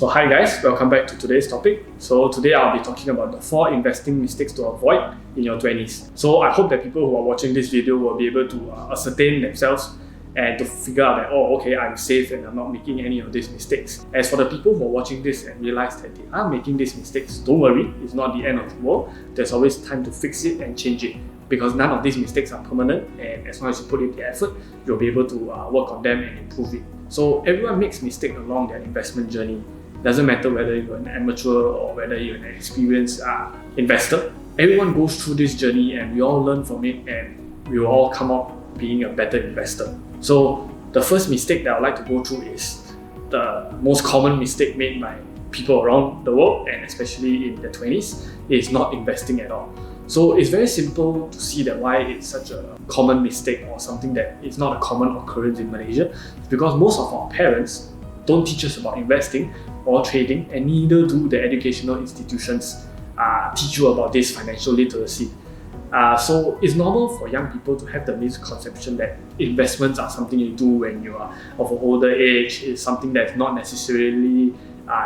So hi guys, welcome back to today's topic. So today I'll be talking about the 4 investing mistakes to avoid in your 20s. So I hope that people who are watching this video will be able to ascertain themselves and to figure out that, oh, okay, I'm safe and I'm not making any of these mistakes. As for the people who are watching this and realize that they are making these mistakes, don't worry, it's not the end of the world. There's always time to fix it and change it, because none of these mistakes are permanent, and as long as you put in the effort, you'll be able to work on them and improve it. So everyone makes mistakes along their investment journey. Doesn't matter whether you're an amateur or whether you're an experienced investor. Everyone goes through this journey and we all learn from it, and we will all come out being a better investor. So the first mistake that I'd like to go through is the most common mistake made by people around the world, and especially in their 20s, is not investing at all. So it's very simple to see that why it's such a common mistake or something that is not a common occurrence in Malaysia. It's because most of our parents don't teach us about investing or trading, and neither do the educational institutions teach you about this financial literacy. So it's normal for young people to have the misconception that investments are something you do when you are of an older age. It's something that's not necessarily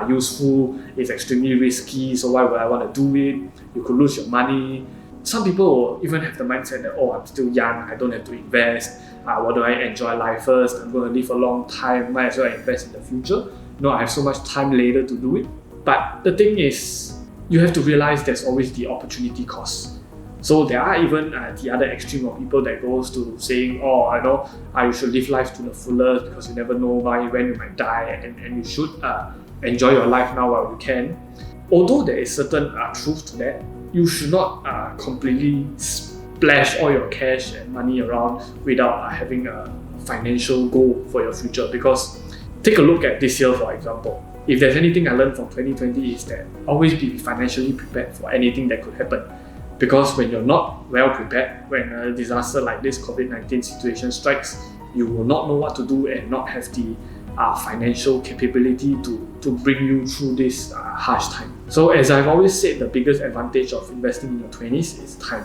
useful, it's extremely risky, so why would I want to do it? You could lose your money. Some people will even have the mindset that, oh, I'm still young, I don't have to invest. What do I enjoy life first? I'm going to live a long time, might as well invest in the future. No, I have so much time later to do it. But the thing is, you have to realize there's always the opportunity cost. So there are even the other extreme of people that goes to saying, oh, I know you should live life to the fullest because you never know when you might die, and you should enjoy your life now while you can. Although there is certain truth to that, you should not completely splash all your cash and money around without having a financial goal for your future. Because take a look at this year, for example. If there's anything I learned from 2020 is that always be financially prepared for anything that could happen. Because when you're not well prepared, when a disaster like this COVID-19 situation strikes, you will not know what to do and not have the financial capability to bring you through this harsh time. So as I've always said, the biggest advantage of investing in your 20s is time.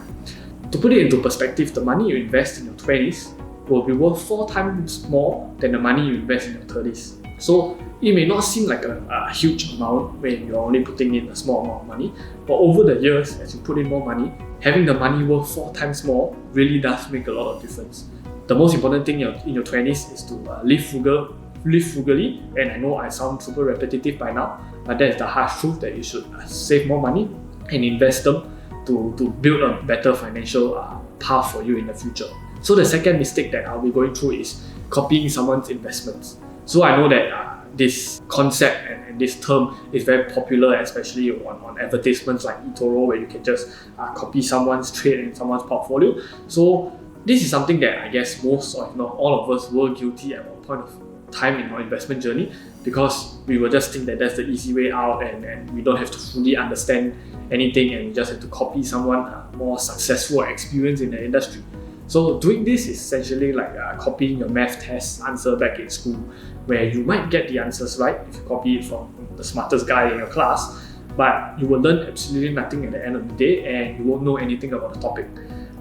To put it into perspective, the money you invest in your 20s will be worth 4 times more than the money you invest in your 30s. So it may not seem like a huge amount when you're only putting in a small amount of money, but over the years, as you put in more money, having the money worth 4 times more really does make a lot of difference. The most important thing in your 20s is to live frugally, and I know I sound super repetitive by now, but that's the harsh truth, that you should save more money and invest them to build a better financial path for you in the future. So the second mistake that I'll be going through is copying someone's investments. So I know that this concept and this term is very popular, especially on advertisements like eToro, where you can just copy someone's trade in someone's portfolio. So this is something that I guess most, or if not all of us, were guilty at one point of time in our investment journey, because we will just think that that's the easy way out, and we don't have to fully understand anything, and we just have to copy someone more successful or experienced in the industry. So doing this is essentially like copying your math test answer back in school, where you might get the answers right if you copy it from the smartest guy in your class, but you will learn absolutely nothing at the end of the day, and you won't know anything about the topic.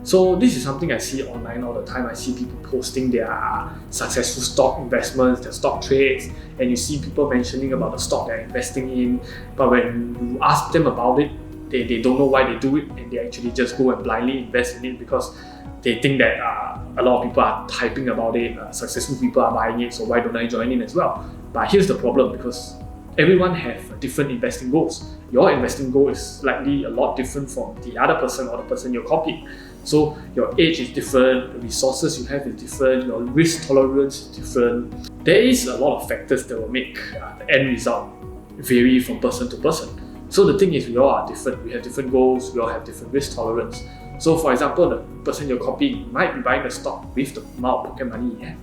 So this is something I see online all the time. I see people posting their successful stock investments, their stock trades, and you see people mentioning about the stock they're investing in, but when you ask them about it, they don't know why they do it, and they actually just go and blindly invest in it because they think that a lot of people are typing about it, successful people are buying it, so why don't I join in as well? But here's the problem, because everyone have different investing goals. Your investing goal is likely a lot different from the other person or the person you're copying. So your age is different, the resources you have is different, your risk tolerance is different. There is a lot of factors that will make the end result vary from person to person. So the thing is, we all are different. We have different goals, we all have different risk tolerance. So for example, the person you're copying might be buying the stock with the amount of pocket money you have,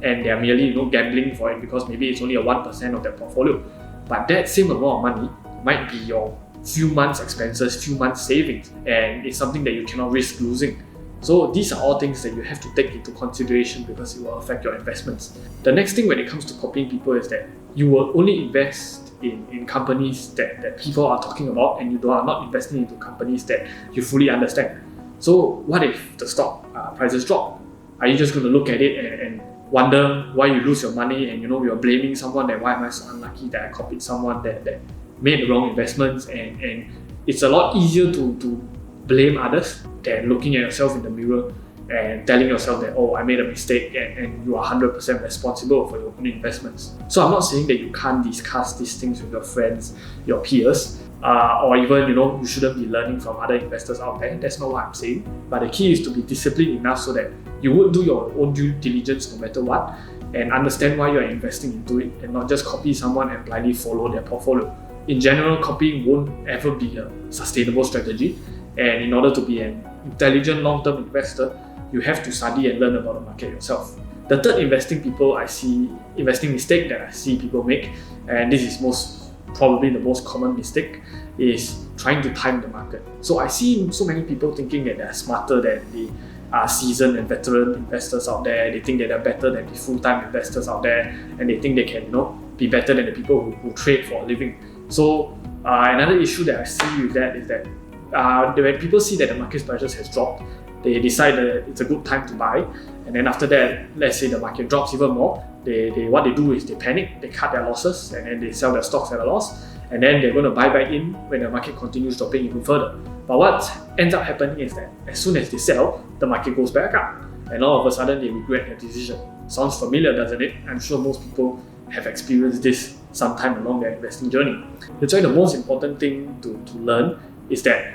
and they're merely gambling for it because maybe it's only a 1% of their portfolio. But that same amount of money might be your few months expenses, few months savings, and it's something that you cannot risk losing. So these are all things that you have to take into consideration because it will affect your investments. The next thing when it comes to copying people is that you will only invest in companies that people are talking about, and you are not investing into companies that you fully understand. So what if the stock prices drop? Are you just going to look at it and wonder why you lose your money, and you're blaming someone that why am I so unlucky that I copied someone that made the wrong investments, and it's a lot easier to blame others than looking at yourself in the mirror and telling yourself that, oh, I made a mistake, and you are 100% responsible for your own investments. So I'm not saying that you can't discuss these things with your friends, your peers, or even you shouldn't be learning from other investors out there. That's not what I'm saying. But the key is to be disciplined enough so that you would do your own due diligence no matter what, and understand why you're investing into it, and not just copy someone and blindly follow their portfolio. In general, copying won't ever be a sustainable strategy, and in order to be an intelligent long-term investor, you have to study and learn about the market yourself. The third investing mistake that I see people make, and this is probably the most common mistake, is trying to time the market. So I see so many people thinking that they're smarter than the seasoned and veteran investors out there. They think that they're better than the full-time investors out there, and they think they can be better than the people who trade for a living. So another issue that I see with that is that when people see that the market prices has dropped, they decide that it's a good time to buy, and then after that, let's say the market drops even more, what they do is they panic, they cut their losses, and then they sell their stocks at a loss, and then they're going to buy back in when the market continues dropping even further. But what ends up happening is that as soon as they sell, the market goes back up, and all of a sudden they regret their decision. Sounds familiar, doesn't it? I'm sure most people have experienced this sometime along their investing journey. That's why the most important thing to learn is that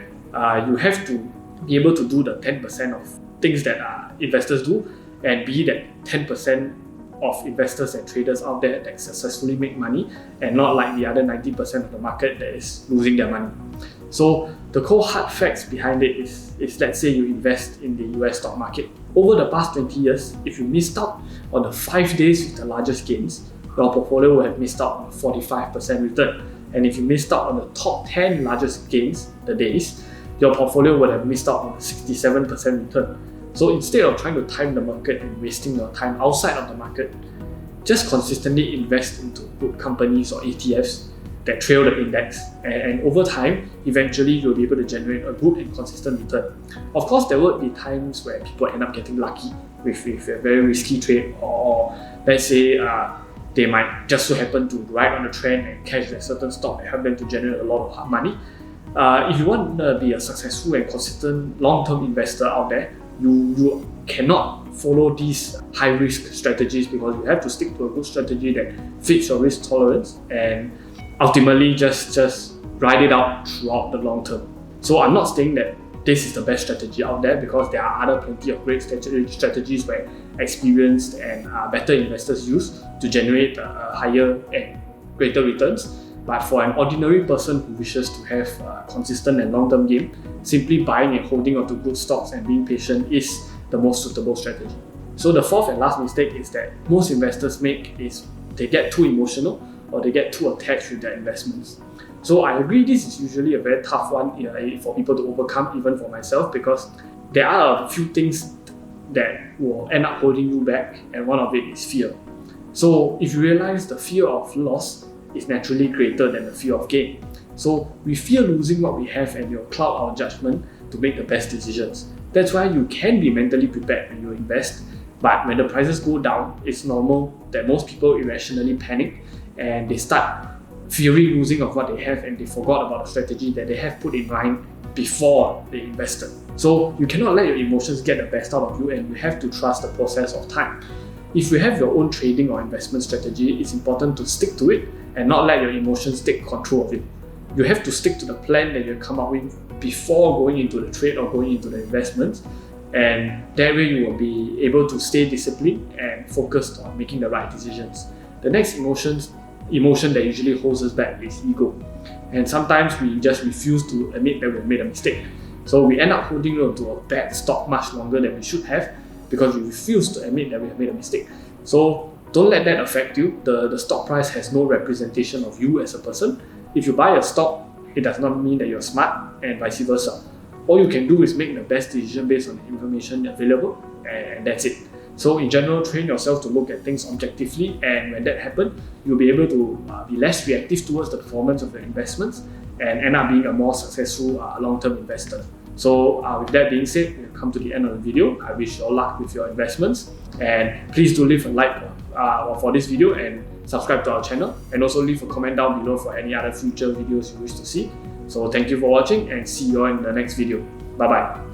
you have to be able to do the 10% of things that investors do, and be that 10% of investors and traders out there that successfully make money, and not like the other 90% of the market that is losing their money. So the cold hard facts behind it is let's say you invest in the US stock market. Over the past 20 years, if you missed out on the 5 days with the largest gains, your portfolio will have missed out on a 45% return. And if you missed out on the top 10 largest gains, the days, your portfolio would have missed out on a 67% return. So instead of trying to time the market and wasting your time outside of the market, just consistently invest into good companies or ETFs that trail the index, and over time, eventually you'll be able to generate a good and consistent return. Of course, there will be times where people end up getting lucky with a very risky trade, or let's say they might just so happen to ride on the trend and catch a certain stock and help them to generate a lot of hard money. If you want to be a successful and consistent long-term investor out there, you cannot follow these high-risk strategies, because you have to stick to a good strategy that fits your risk tolerance, and ultimately just ride it out throughout the long term. So I'm not saying that this is the best strategy out there, because there are plenty of great strategies where experienced and better investors use to generate higher and greater returns. But for an ordinary person who wishes to have a consistent and long-term game, simply buying and holding onto good stocks and being patient is the most suitable strategy. So the fourth and last mistake is that most investors make is they get too emotional, or they get too attached with their investments. So I agree this is usually a very tough one for people to overcome, even for myself, because there are a few things that will end up holding you back, and one of it is fear. So if you realize the fear of loss is naturally greater than the fear of gain. So we fear losing what we have, and will cloud our judgment to make the best decisions. That's why you can be mentally prepared when you invest, but when the prices go down, it's normal that most people irrationally panic and they start fearing losing of what they have, and they forgot about the strategy that they have put in mind before they invested. So you cannot let your emotions get the best out of you, and you have to trust the process of time. If you have your own trading or investment strategy, it's important to stick to it and not let your emotions take control of it. You have to stick to the plan that you come up with before going into the trade or going into the investment, and that way you will be able to stay disciplined and focused on making the right decisions. The next emotion that usually holds us back is ego, and sometimes we just refuse to admit that we made a mistake. So we end up holding on to a bad stock much longer than we should have, because we refuse to admit that we have made a mistake. So don't let that affect you. The stock price has no representation of you as a person. If you buy a stock, it does not mean that you're smart, and vice versa. All you can do is make the best decision based on the information available, and that's it. So in general, train yourself to look at things objectively, and when that happens, you'll be able to be less reactive towards the performance of your investments and end up being a more successful long-term investor. So with that being said, we've come to the end of the video. I wish you all luck with your investments, and please do leave a like for this video and subscribe to our channel, and also leave a comment down below for any other future videos you wish to see. So thank you for watching, and see you all in the next video. Bye bye.